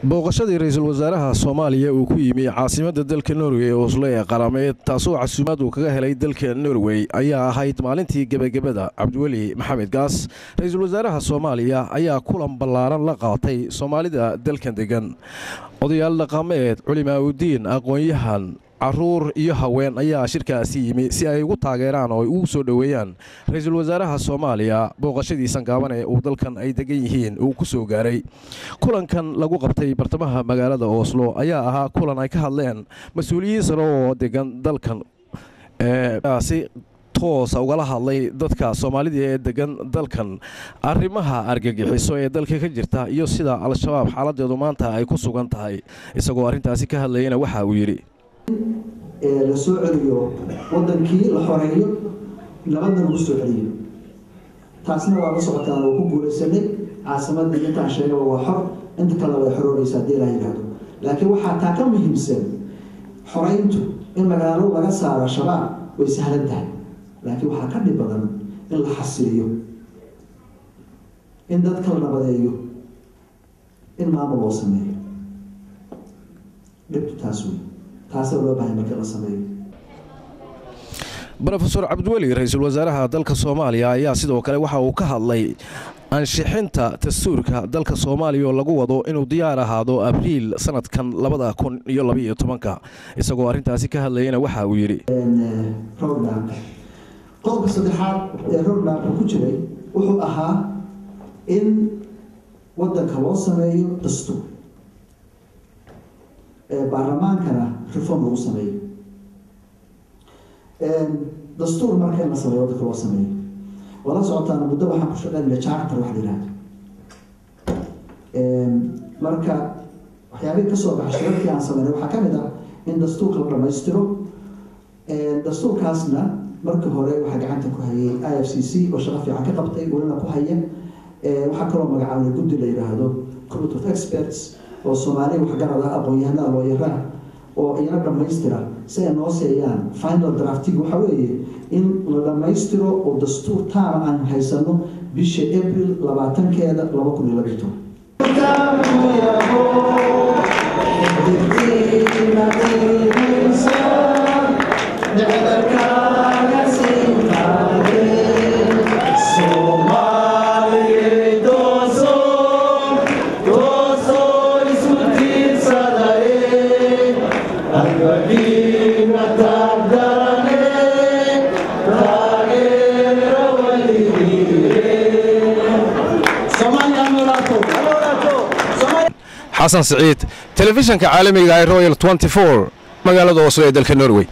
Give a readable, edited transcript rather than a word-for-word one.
booqashadii ra'iisul wasaaraha Soomaaliya uu ku yimi caasimadda dalka Norway oo Oslo ee qarameed taasoo casuumad uu kaga helay dalka Norway ayaa ahayd maalintii gabagabada Cabdiweli Maxamed Gaas ra'iisul wasaaraha Soomaaliya ayaa kulan ballaaran la qaatay Soomaalida dalkan degan odayaal dhaqameed culimaawidiin aqoon-yahan caruur iyo haween ayaa shirkaasi yimi si ay ugu taageeraan oo ay ugu soo dhaweeyaan ra'iisul wasaaraha Soomaaliya booqashadiisan gaaban ee uu dalkan ay degan yihiin uu ku soo gaaray kulankan lagu qabtay bartamaha magaalada Oslo ayaa ahaa kulan ay ka hadleen mas'uuliyiin sare oo degan dalkan si toos uga hadlay dadka Soomaalida ee degan dalkan arrimaha argagixiso ee dalka ka jirta iyo sida al-shabaab xaaladeedu maanta ay ku sugan tahay isagoo arintaasi ka hadlayna waxa uu yiri la soo celiyo wadankii la xoreeyo nabadna lagu soo celiyo taasna waa la socotaan oo ku guulaysanay caasimadda inta aan sheegay waa xor inta kale way xorooraysaa hadii la yiraahdo laakiin waxa taa ka muhiimsan xoreyntu in magaalo laga saaro shabaab way sahlan tahay laakiin waxa ka dhib badan in la xasiliyo in dadka la nabadeeyo in maamul loo sameeyo dhibtaas taasoo loo baahan marka la sameeyo Professor Cabdiweli ra'iisul wasaaraha dalka Soomaaliya ayaa sidoo kale waxa uu ka hadlay ansixinta dastuurka dalka Soomaaliya oo lagu wado inuu diyaar ahaado Abriil sanadkan 2012 isagoo arintaasi ka hadlayna waxa uu yiri qodobka saddexaad ee roadmap ku jiray wuxuu ahaa in wadanka loo sameeyo dastuur baarlamaankana reform lagu sameeyo dastuur marka la sameeyo dadka loo sameeyo wala socotaan muddo waxaan ku shaqeynaa charter wax yiraahdo marka waxyaabaha ka soo baxay shirkii aan sameeyay waxa kamid ah in dastuurka la dhameystiro dastuurkaasna marka hore waxa gacanta ku hayay IFCC oo shaqo fiican ka qabtay walana ku haya waxa kaloo magacaabay guddi la yiraahdo Committee of Experts oo Soomaaliya wax garada aqoon-yahanada loo yaqaan oo iyana dhameystira si ay noo seeyaan final drafting waxa weeye in la dhameystiro oo dastuur taam aan haysano bisha April 20-keeda 2012 حسن سعيد تلفزيون كعالمي Royal 24 مقالة Oslo ee dalka Norway